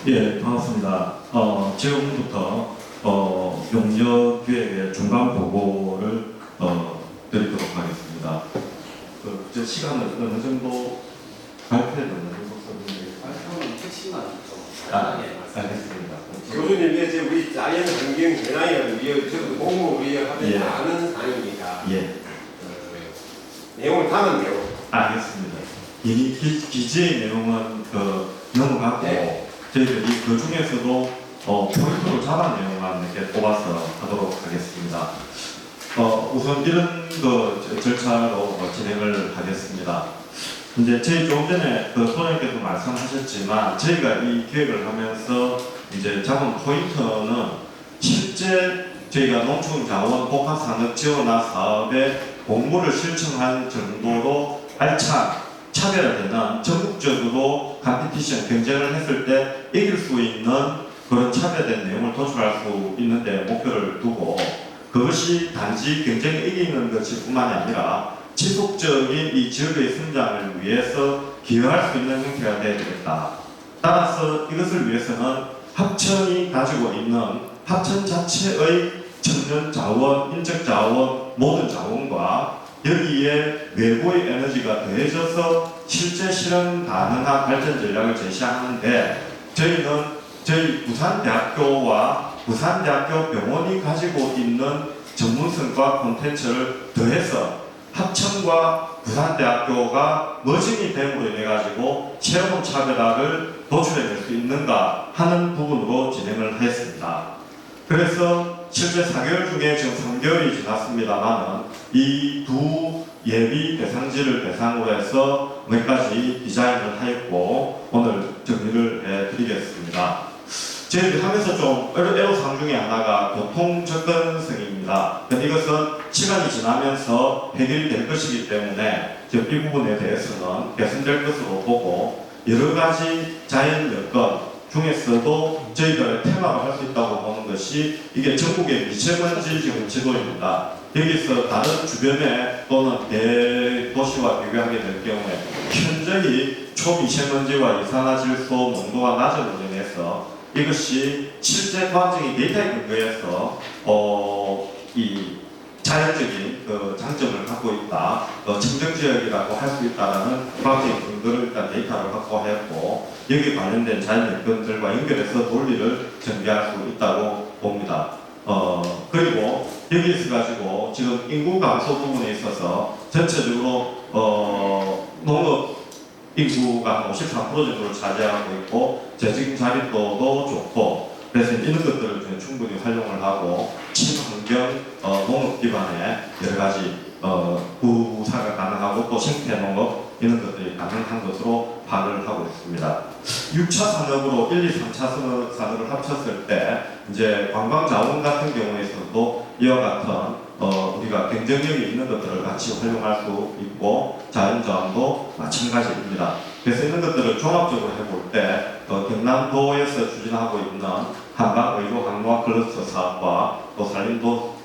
예, 반갑습니다. 지금부터 용역기획의 중간 보고를 드리도록 하겠습니다. 제 시간을 어느 정도 발표를 어느 정도 썼는지 발표는 택시만 좀 알겠습니다. 교수님, 이게 지금 우리 자연 환경 변화에 위해 저도 공무원 위해 하면 예. 아는 사항이니까 예, 내용을 담았네요. 알겠습니다. 이 기재의 내용은 넘어가고 네. 저희들이 그 중에서도 포인트로 잡아 내용만 몇 개 뽑아서 하도록 하겠습니다. 우선 이런 절차로 진행을 하겠습니다. 이제 저희 조금 전에 소장님께서 말씀하셨지만 저희가 이 기획을 하면서 이제 잡은 포인트는 실제 저희가 농축자원 복합산업지원화 사업의 공모를 신청한 정도로 알찬 차별화되는 전국적으로 컴피티션 경쟁을 했을 때 이길 수 있는 그런 차별된 내용을 도출할 수 있는데 목표를 두고 그것이 단지 경쟁에 이기는 것이 뿐만이 아니라 지속적인 이 지역의 성장을 위해서 기여할 수 있는 형태가 되어야 되겠다. 따라서 이것을 위해서는 합천이 가지고 있는 합천 자체의 천연 자원, 인적 자원, 모든 자원과 여기에 외부의 에너지가 더해져서 실제 실현 가능한 발전 전략을 제시하는데 저희는 저희 부산대학교와 부산대학교 병원이 가지고 있는 전문성과 콘텐츠를 더해서 합천과 부산대학교가 머징이 됨으로 인해 가지고 새로운 차별화를 도출해낼 수 있는가 하는 부분으로 진행을 했습니다. 그래서 실제 4개월 중에 지금 3개월이 지났습니다만은 이 두 예비 대상지를 대상으로 해서 몇 가지 디자인을 하였고 오늘 정리를 해드리겠습니다. 저희들이 하면서 좀 애로사항 중에 하나가 교통 접근성입니다. 이것은 시간이 지나면서 해결될 것이기 때문에 이 부분에 대해서는 개선될 것으로 보고 여러 가지 자연 여건 중에서도 저희가 테마로 할 수 있다고 보는 것이 이게 전국의 미세먼지 지금 지도입니다. 여기서 다른 주변에 또는 대도시와 비교하게 될 경우에 현저히 초미세먼지와 이산화질소 농도가 낮음으로 인해서 이것이 실제 과학적인 데이터에 근거해서 이 자연적인 장점을 갖고 있다, 청정지역이라고 할 수 있다라는 과학적인 근거를 일단 데이터를 확보했고 여기에 관련된 자연 여건들과 연결해서 논리를 전개할 수 있다고 봅니다. 그리고 여기에서 가지고 지금 인구 감소 부분에 있어서 전체적으로 농업 인구가 한 53% 정도를 차지하고 있고 재직 자립도도 좋고 그래서 이런 것들을 좀 충분히 활용을 하고 친환경 농업 기반의 여러 가지 부사가 가능하고 또 생태 농업 이런 것들이 가능한 것으로 파악을 하고 있습니다. 6차 산업으로 1, 2, 3차 산업을 합쳤을 때 이제 관광 자원 같은 경우에서도 이와 같은 우리가 경쟁력이 있는 것들을 같이 활용할 수 있고 자연자원도 마찬가지입니다. 그래서 이런 것들을 종합적으로 해볼 때 경남도에서 추진하고 있는 한강 의료 항로화 클러스터 사업과 또 산림도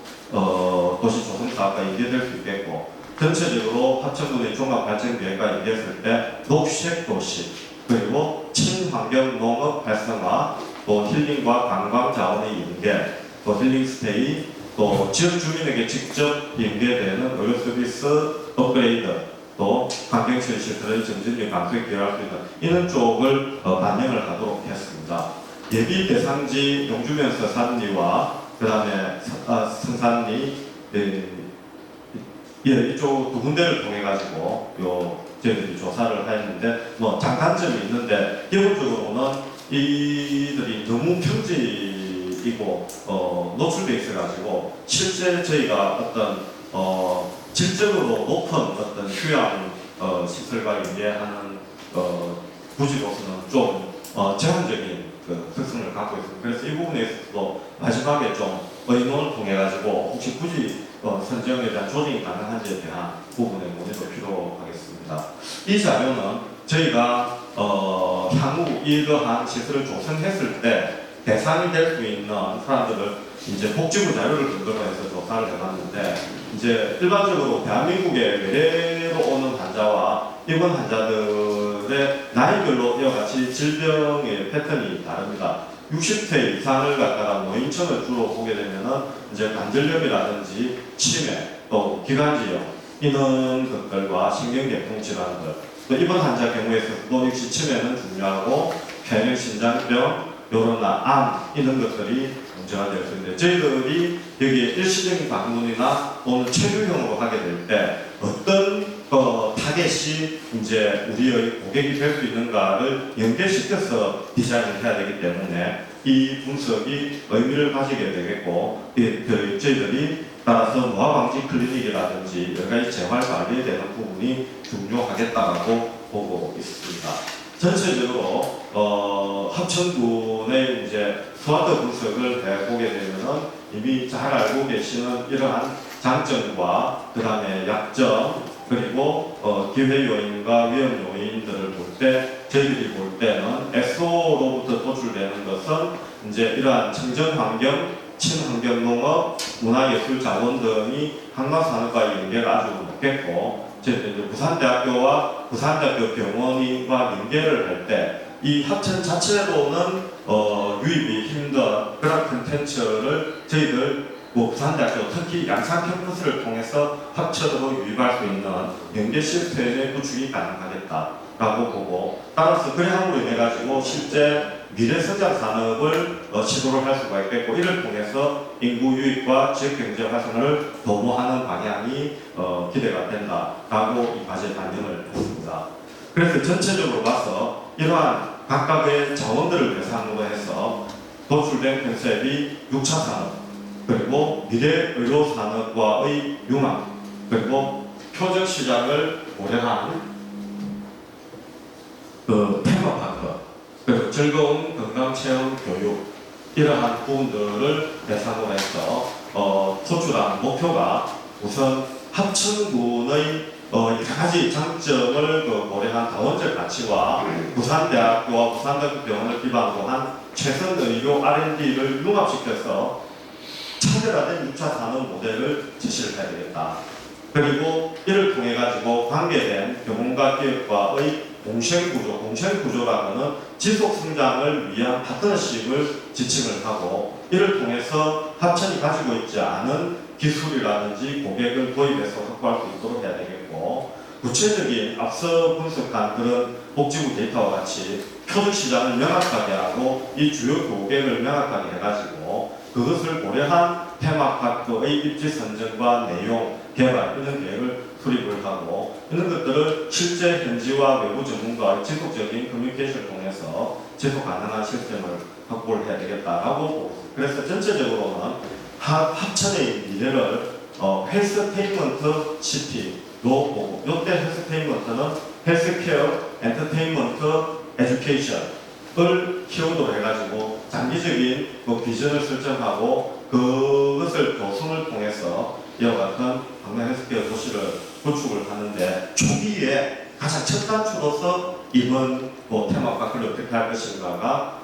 도시 조성 사업과 연계될 수 있겠고 전체적으로 합천군의 종합발전계획과 연계했을 때 녹색 도시 그리고 친환경 농업 활성화 또 힐링과 관광 자원의 연계 또 힐링 스테이 또 지역 주민에게 직접 연계되는 의료 서비스 업그레이드 또 환경처리 시설의 점진력 감소에 기여할 수 있는 이런 쪽을 반영을 하도록 했습니다. 예비 대상지 용주면서 산리와 그 다음에 성산리 이쪽 두 군데를 통해 가지고 저희들이 조사를 했는데 뭐 장단점이 있는데 기본적으로는 이들이 너무 평지이고 노출돼 있어 가지고 실제 저희가 어떤 질적으로 높은 어떤 휴양 시설과 연계하는 부지로서는 좀 제한적인 특성을 갖고 있습니다. 그래서 이 부분에 있어서도 마지막에 좀 의논을 통해 가지고 혹시 굳이 선정에 대한 조정이 가능한지에 대한 부분의 논의도 필요하겠습니다. 이 자료는 저희가 향후 이러한 시설을 조성했을 때 대상이 될 수 있는 사람들을 이제 복지부 자료를 근거로 해서 조사를 해봤는데 이제 일반적으로 대한민국에 외래로 오는 환자와 입원 환자들의 그런데 나이별로 이와 같이 질병의 패턴이 다릅니다. 60세 이상을 갖다가 노인층을 주로 보게 되면은 이제 관절염이라든지 치매 또 기관지염 이런 것들과 신경계통 질환들 또 이번 환자 경우에서도 역시 치매는 중요하고 폐렴신장병 요로나 암 이런 것들이 문제가 될 수 있는데 저희들이 여기에 일시적인 방문이나 또는 체류형으로 하게 될 때 어떤 타겟이 이제 우리의 고객이 될 수 있는가를 연결시켜서 디자인을 해야 되기 때문에 이 분석이 의미를 가지게 되겠고 저희들이 따라서 노화방지 클리닉이라든지 여러 가지 재활관리에 대한 부분이 중요하겠다고 보고 있습니다. 전체적으로 합천군의 이제 스와트 분석을 해보게 되면은 이미 잘 알고 계시는 이러한 장점과 그 다음에 약점 그리고 기회 요인과 위험 요인들을 볼 때 저희들이 볼 때는 SO로부터 도출되는 것은 이제 이러한 청정 환경, 친환경 농업, 문화예술 자원 등이 한강산업과의 연계가 아주 높겠고 저희들 이제 부산대학교와 부산대학교 병원과 연계를 할 때 이 합천 자체로는 유입이 힘든 그런 콘텐츠를 저희들 부산대학교 특히 양산 캠퍼스를 통해서 합천으로 유입할 수 있는 연계 시스템의 구축이 가능하겠다라고 보고 따라서 그래함으로 인해 가지고 실제 미래 성장 산업을 시도를 할 수가 있겠고 이를 통해서 인구 유입과 지역 경제 활성을 도모하는 방향이 기대가 된다라고 이 과제 반영을 했습니다. 그래서 전체적으로 봐서 이러한 각각의 자원들을 대상으로 해서 도출된 컨셉이 6차 산업 그리고 미래 의료 산업과의 융합 그리고 표적 시장을 고려한 테마파크 그리고 즐거운 건강 체험 교육 이러한 부분들을 대상으로 해서 도출한 목표가 우선 합천군의 여러 가지 장점을 고려한 다원적 가치와 부산대학교와 부산대학병원을 기반으로 한 최선 의료 R&D를 융합시켜서 차별화된 6차 산업 모델을 제시를 해야 되겠다. 그리고 이를 통해 가지고 관계된 병원과 기업과의 공생구조라고는 지속 성장을 위한 파트너십을 지칭을 하고 이를 통해서 합천이 가지고 있지 않은 기술이라든지 고객을 도입해서 확보할 수 있도록 해야 되겠고 구체적인 앞서 분석한 그런 복지부 데이터와 같이 표적 시장을 명확하게 하고 이 주요 고객을 명확하게 해가지고 그것을 고려한 테마파크의 입지 선정과 내용, 개발 이런 계획을 수립을 하고 이런 것들을 실제 현지와 외부 전문가의 지속적인 커뮤니케이션을 통해서 지속 가능한 시스템을 확보를 해야 되겠다라고 보고 있습니다. 그래서 전체적으로는 합천의 미래를 헬스테인먼트 시티로 보고 이때 헬스테인먼트는 헬스케어, 엔터테인먼트, 에듀케이션을 키워드로 해가지고 장기적인 비전을 설정하고 그것을 도성을 통해서 이와 같은 강남 헬스케어 도시를 구축을 하는데 초기에 가장 첫 단추로서 이번 테마파크를 어떻게 할 것인가가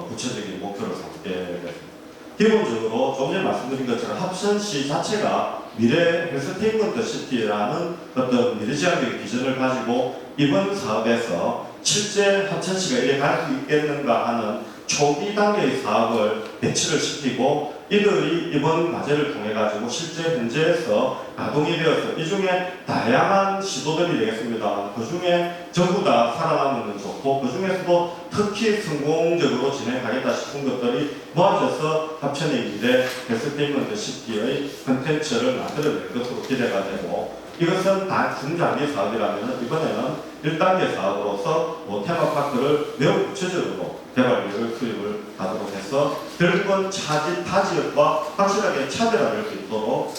구체적인 목표를 삼게 됐습니다. 기본적으로 조금 전에 말씀드린 것처럼 합천시 자체가 미래 헬스테인먼트 시티라는 어떤 미래지향적인 비전을 가지고 이번 사업에서 실제 합천시가 이래 갈 수 있겠는가 하는 초기 단계의 사업을 배치를 시키고 이들이 이번 과제를 통해 가지고 실제 현재에서 가동이 되어서 이 중에 다양한 시도들이 되겠습니다. 그 중에 전부 다 살아남으면 좋고 그 중에서도 특히 성공적으로 진행하겠다 싶은 것들이 모아져서 합천의 미래 헬스테인먼트 시티의 컨텐츠를 만들어낼 것으로 기대가 되고 이것은 다 중장기 사업이라면 이번에는 1단계 사업으로서 테마파크를 매우 구체적으로 개발비를 수립을 하도록 해서 결국은 타 지역과 확실하게 차별화될 수 있도록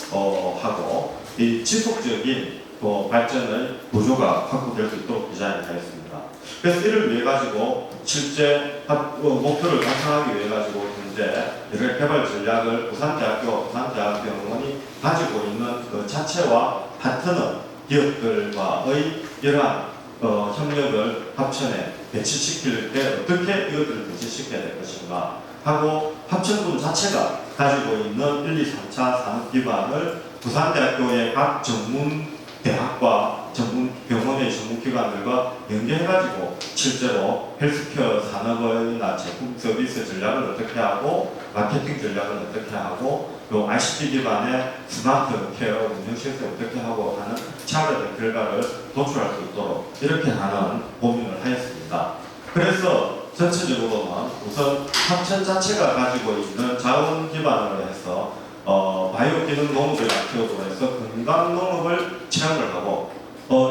하고 이 지속적인 발전의 구조가 확보될 수 있도록 디자인을 하였습니다. 그래서 이를 위해 가지고 실제 목표를 달성하기 위해 가지고 현재 여러 개발 전략을 부산대학교, 부산대학병원이 가지고 있는 그 자체와 파트너 기업들과의 이러한 협력을 합천에 배치시킬 때 어떻게 이것들을 배치시켜야 될 것인가 하고 합천군 자체가 가지고 있는 1, 2, 3차 산업 기반을 부산대학교의 각 전문 대학과 전문 병원의 전문기관들과 연계해가지고 실제로 헬스케어 산업이나 제품 서비스 전략을 어떻게 하고 마케팅 전략을 어떻게 하고 또 ICT 기반의 스마트 케어 운영 시스템 어떻게 하고 하는 차별된 결과를 도출할 수 있도록 이렇게 하는 고민을 하였습니다. 그래서 전체적으로는 우선 합천 자체가 가지고 있는 자원 기반으로 해서 바이오 기능 농업이라는 키워드로 해서 건강 농업을 체험을 하고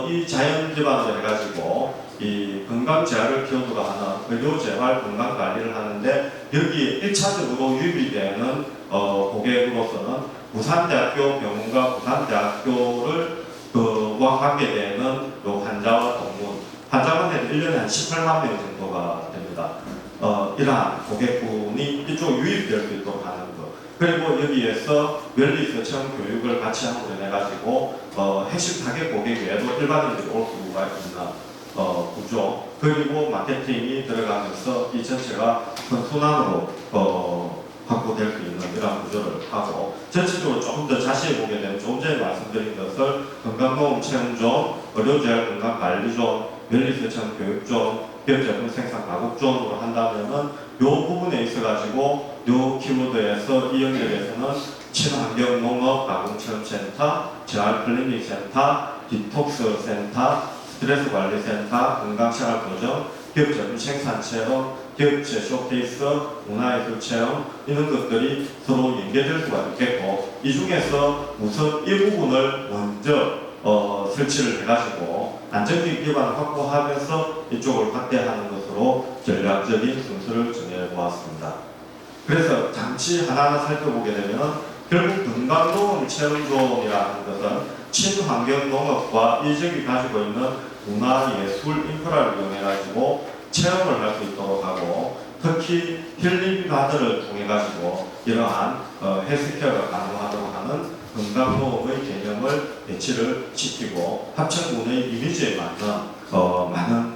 이 자연 기반으로 해가지고 이 건강 재활을 키워드로 하는 의료 재활 건강 관리를 하는데 여기에 1차적으로 유입이 되는 고객으로서는 부산대학교 병원과 부산대학교를 와 관계되는 요 환자와 동문 환자만 1년에 한 18만 명 정도가 됩니다. 이러한 고객군이 이쪽 유입될 수 있도록 하는 것. 그리고 여기에서 웰리스 체험 교육을 같이 함으로 해가지고 핵심 타겟 고객 외에도 일반인들이 올 수가 있는 구조. 그리고 마케팅이 들어가면서 이 전체가 선순환으로 확보될 수 있는 이러한 구조를 하고 전체적으로 조금 더 자세히 보게 되면 조금 전에 말씀드린 것을 건강보험 체험존, 의료재활 건강관리존, 웰리스 체험 교육존, 기업제품 생산 가공존으로 한다면은 이 부분에 있어가지고 이 키워드에서 이 연결에서는 친환경 농업 가공체험센터, 재활 클리닉 센터, 디톡스 센터, 스트레스 관리 센터, 건강생활 보정, 기업제품 생산 체험, 기업체 쇼케이스, 문화예술 체험 이런 것들이 서로 연계될 수가 있겠고 이 중에서 우선 이 부분을 먼저 설치를 해가지고 안정적 기반을 확보하면서 이쪽을 확대하는 것으로 전략적인 순서를 정해보았습니다. 그래서 잠시 하나하나 살펴보게 되면 결국 건강농업 체험존이라는 것은 친환경농업과 이 지역이 가지고 있는 문화예술 인프라를 이용해가지고 체험을 할 수 있도록 하고 특히 힐링 가드를 통해 가지고 이러한 헬스케어가 가능하도록 하는 건강농업의 개념을 배치를 시키고 합천군의 이미지에 맞는 많은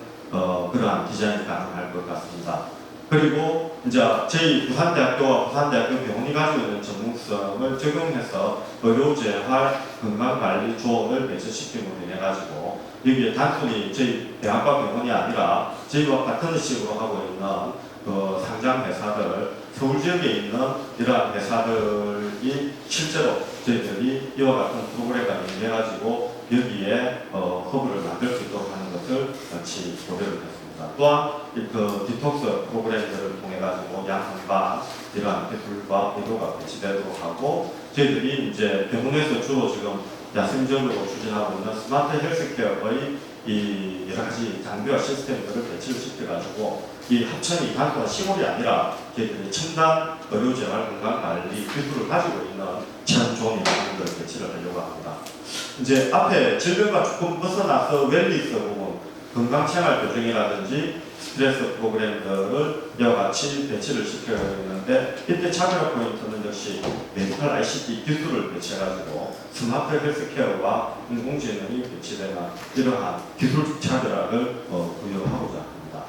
그러한 디자인이 가능할 것 같습니다. 그리고 이제 저희 부산대학교와 부산대학교 병원이 가지고 있는 전문성을 적용해서 의료재활 건강관리 조업을 배치시킴으로 인해 가지고 여기에 단순히 저희 대학과 병원이 아니라 저희와 같은 식으로 하고 있는 상장 회사들 서울 지역에 있는 이러한 회사들이 실제로 저희들이 이와 같은 프로그램과 연계해가지고 여기에 허브를 만들 수 있도록 하는 것을 같이 고려를 했습니다. 또한 그 디톡스 프로그램들을 통해 가지고 양방반 이러한 기술과 의료가 배치되도록 하고 저희들이 이제 병원에서 주로 지금 야생적으로 추진하고 있는 스마트 헬스케어의 이 여러 가지 장비와 시스템들을 배치를 시켜가지고 이 합천이 단순한 시골이 아니라 저희들이 첨단 의료재활 건강관리 기술을 가지고 있는 체험존이라는 걸 배치를 하려고 합니다. 이제 앞에 질병과 조금 벗어나서 웰리스 부분 건강생활 교정이라든지 스트레스 프로그램들을 이와 같이 배치를 시켜야 되는데 이때 차별화 포인트는 역시 메디컬 ICT 기술을 배치해가지고 스마트 헬스케어와 인공지능이 배치되는 이러한 기술 차별화를 부여하고자 합니다.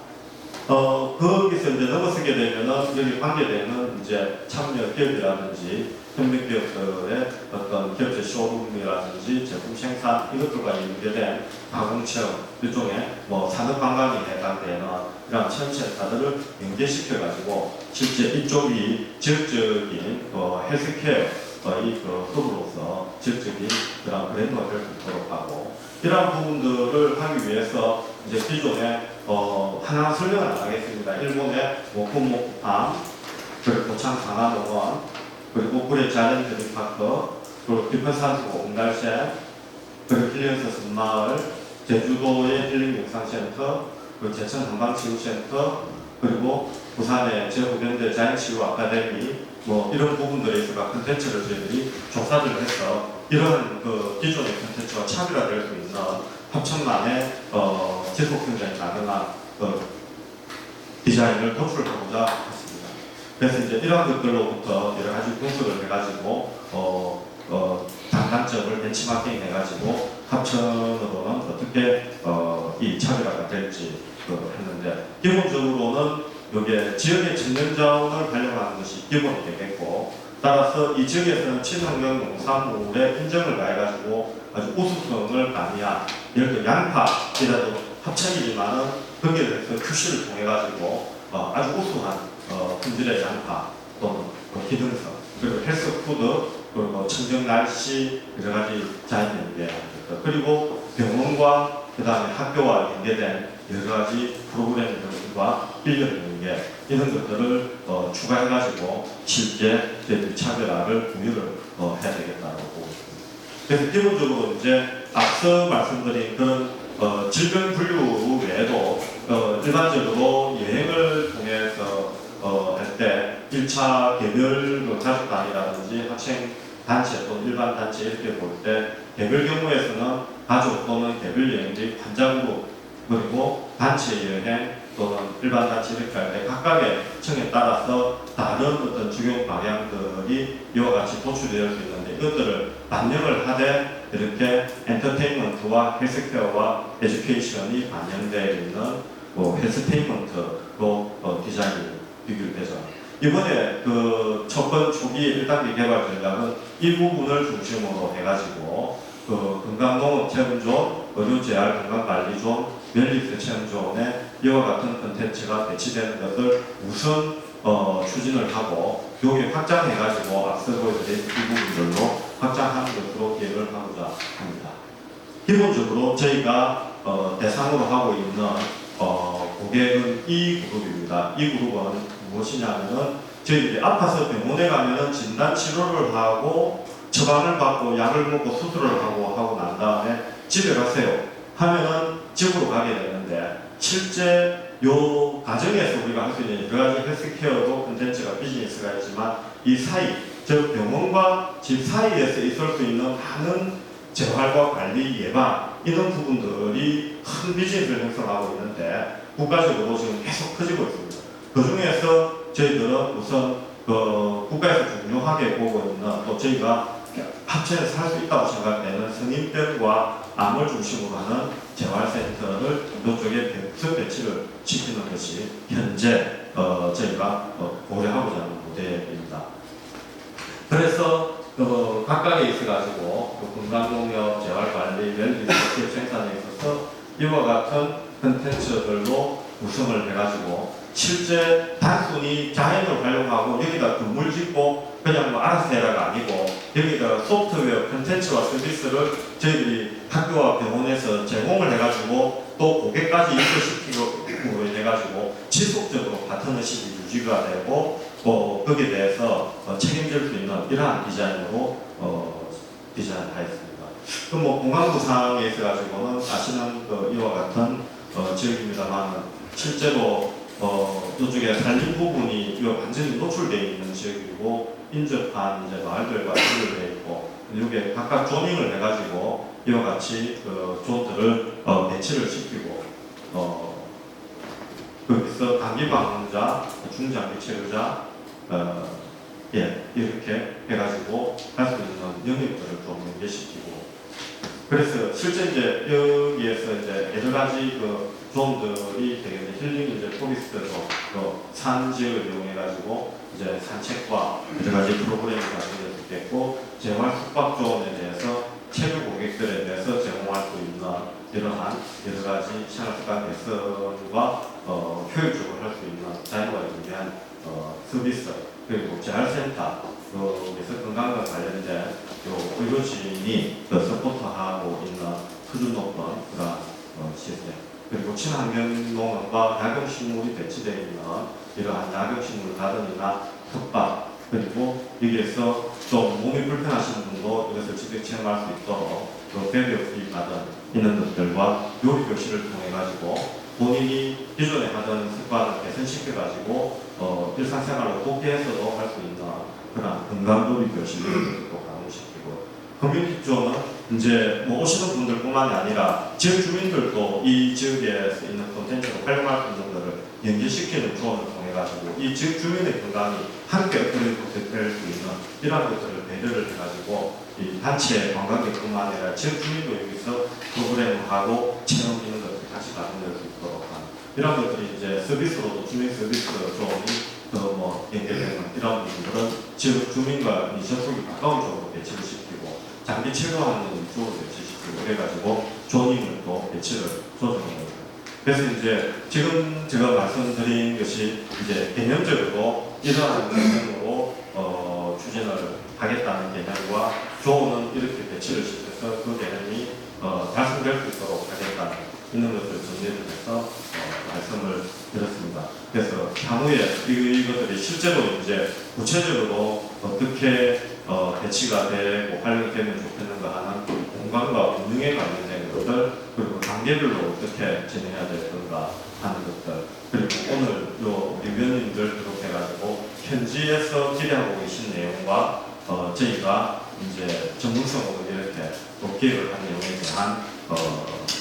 거기서 이제 넘어서게 되면은 여기 관계되는 이제 참여 기업이라든지 협력 기업들의 어떤 기업체 쇼룸이라든지 제품 생산 이것들과 연계된 가공체험 일종의 산업 관광에 해당되는 이런 체험센터들을 연계시켜가지고 실제 이쪽이 지역적인 헬스케어의 허브로서 지역적인 그런 브랜드가 될 수 있도록 하고 이러한 부분들을 하기 위해서 이제 기존에 하나 설명을 안 하겠습니다. 일본의 모코모팜 그리고 고창 상하농원 그리고 구례 자연 드림파크 그리고 비편산수 옹달샘 그리고 힐링스 섬마을 제주도의 힐링 영상센터 그리고 제천 한방치유센터 그리고 부산의 제후변대 자연치유 아카데미 이런 부분들에 있어서 콘텐츠를 저희들이 조사를 해서 이런 기존의 콘텐츠와 차별화될 수 있는 합천만의 지속성장이 가능한 디자인을 도출하고자 했습니다. 그래서 이제 이런 것들로부터 여러 가지 분석을 해가지고 장단점을 벤치마킹 해가지고 합천으로는 어떻게 이 차별화가 될지 했는데 기본적으로는 이게 지역의 천연자원을 활용하는 것이 기본이 되겠고 따라서 이 지역에서는 친환경 농산물의 인정을 가해가지고 아주 우수성을 가미한 예를 들어 양파이라도 합성이지만은 거기에 대해서 QC를 통해 가지고 아주 우수한 품질의 양파 또는 기능성 그리고 헬스푸드 그리고 청정 날씨 여러 가지 자연연계 그리고 병원과 그 다음에 학교와 연계된 여러 가지 프로그램들과 인력 연계 이런 것들을 추가해가지고 실제 저희들이 차별화를 부여를 해야 되겠다고 보고 있습니다. 그래서 기본적으로 이제 앞서 말씀드린 그런 질병 분류 외에도 일반적으로 여행을 통해서 할 때 1차 개별 가족 단위라든지 학생 단체 또는 일반 단체 이렇게 볼 때 개별 경우에서는 가족 또는 개별 여행지 관장그룹 그리고 단체 여행 또는 일반 단체 이렇게 할 때 각각의 층에 따라서 다른 어떤 적용 방향들이 이와 같이 도출되어 수 있는데 이것들을 반영을 하되 이렇게 엔터테인먼트와 헬스케어와 에듀케이션이 반영되어 있는 헬스테인먼트로 디자인이 비교되죠. 이번에 그 첫번 초기 1단계 개발 전략은 이 부분을 중심으로 해가지고 그 건강농업 체험존, 의료재활 건강관리존, 웰니스 체험존에 이와 같은 컨텐츠가 배치되는 것을 우선 추진을 하고 여기 확장해가지고 앞서 보여드린 이 부분들로 확장하는 것으로 계획을 하고자 합니다. 기본적으로 저희가 대상으로 하고 있는 고객은 이 그룹입니다. 이 그룹은 무엇이냐면은 저희들이 아파서 병원에 가면은 진단 치료를 하고 처방을 받고 약을 먹고 수술을 하고 난 다음에 집에 가세요 하면은 집으로 가게 되는데 실제 요 과정에서 우리가 할 수 있는 여러 가지 헬스케어도 콘텐츠가 비즈니스가 있지만 이 사이 즉 병원과 집 사이에서 있을 수 있는 많은 재활과 관리 예방 이런 부분들이 큰 비즈니스를 형성하고 있는데 국가적으로 지금 계속 커지고 있습니다. 그 중에서 저희들은 우선 국가에서 중요하게 보고 있는 또 저희가 합체해서 할 수 있다고 생각되는 성인병과 암을 중심으로 하는 재활센터를 이쪽에 우선 배치를 시키는 것이 현재 저희가 고려하고자 하는 모델입니다. 그래서 각각에 있어가지고 건강농협, 재활관리, 웰니스 생산에 있어서 이와 같은 컨텐츠들로 구성을 해가지고 실제 단순히 자연을 활용하고 여기다 건물 짓고 그냥 뭐 알아서 해라가 아니고 여기다 소프트웨어 컨텐츠와 서비스를 저희들이 학교와 병원에서 제공을 해가지고 또 고객까지 연결시키고 해가지고 지속적으로 파트너십이 유지가 되고 거기에 대해서 책임질 수 있는 이러한 디자인으로 디자인하였습니다. 그럼 뭐 공항구상에 있어가지고는 아시는 이와 같은 지역입니다만 실제로 이쪽에 산림 부분이 완전히 노출되어 있는 지역이고 인접한 이제 마을들과 연결되어 있고 여기에 각각 조밍을 해가지고 이와 같이 존들을 배치를 시키고 거기서 감기 방문자, 중장기 치료자 이렇게 해가지고 할 수 있는 영역들을 좀 연계시키고 그래서 실제 이제 여기에서 이제 여러 가지 존들이 되게 힐링 이제 토리스트로 산 지역을 이용해가지고 이제 산책과 여러 가지 프로그램이 가지고 있겠고 재활 숙박존에 대해서 체류 고객들에 대해서 제공할 수 있는 이러한 여러 가지 생활습관 개선과 효율적으로 할 수 있는 자연과 연계한 서비스 그리고 재활센터 그래서 건강과 관련된 의료진이 서포트하고 있는 수준 높은 그런 시스템 그리고 친환경농업과 약용식물이 배치되어 있는 이러한 약용식물 가든이나 텃밭 그리고 여기에서 좀 몸이 불편하신 분도 이것을 직접 체험할 수 있도록 배변 가든 있는 것들과 요리 교실을 통해 가지고 본인이 기존에 하던 습관을 개선시켜-가지고 일상생활로 복귀해서도 할 수 있는 그런 건강놀이 교실을 또 강화시키고 커뮤니티존은 이제 뭐 오시는 분들뿐만이 아니라 지역 주민들도 이 지역에 있는 콘텐츠를 활용할 수 있는 것을 연계시키는 존을 통해 가지고 이 지역 주민의 건강이 함께 업그레이드 될 수 있는 이러한 것들을 배려를 해가지고 이 단체 관광객뿐만 아니라 지역 주민도 여기서 프로그램을 하고 체험 있는 것을 같이 가동될 수 있도록 하는 이런 것들이 이제 서비스로도 주민 서비스 존이 뭐 연계되는 이런 부분들은 지역 주민과 이 접촉이 가까운 쪽으로 배치를 시키고 장기 체류하는 쪽으로 배치시키고 그래가지고 존임을 또 배치를 조정한 겁니다. 그래서 이제 지금 제가 말씀드린 것이 이제 개념적으로 이러한 개념으로 추진을 하겠다는 개념과 조는 이렇게 배치를 시켜서 그 개념이 달성될 수 있도록 하겠다 있는 것을 정리를 해서 말씀을 드렸습니다. 그래서 향후에 이것들이 실제로 이제 구체적으로 어떻게 배치가 되고 활용이 되면 좋겠는가 하는 공간과 운영에 관련된 것들, 그리고 단계별로 어떻게 진행해야 될 건가 하는 것들, 그리고 오늘 우리 위원님들 비롯해가지고 현지에서 기대하고 계신 내용과 저희가 이제 전문성으로 이렇게 또 기획을 한 내용에 대한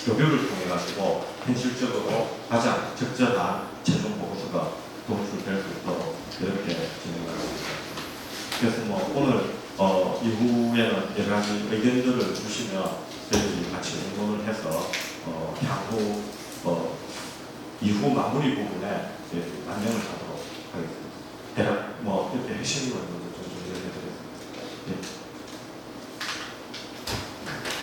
교류를 통해 가지고 현실적으로 가장 적절한 최종 보고서가 도출될 수 있도록 이렇게 진행하겠습니다. 그래서 뭐 오늘 이후에는 여러 가지 의견들을 주시면 저희들이 같이 의논을 해서 향후 이후 마무리 부분에 반영을 하도록 하겠습니다. 대략 뭐 이렇게 핵심을 먼저 좀 정리를 해드리겠습니다. 예.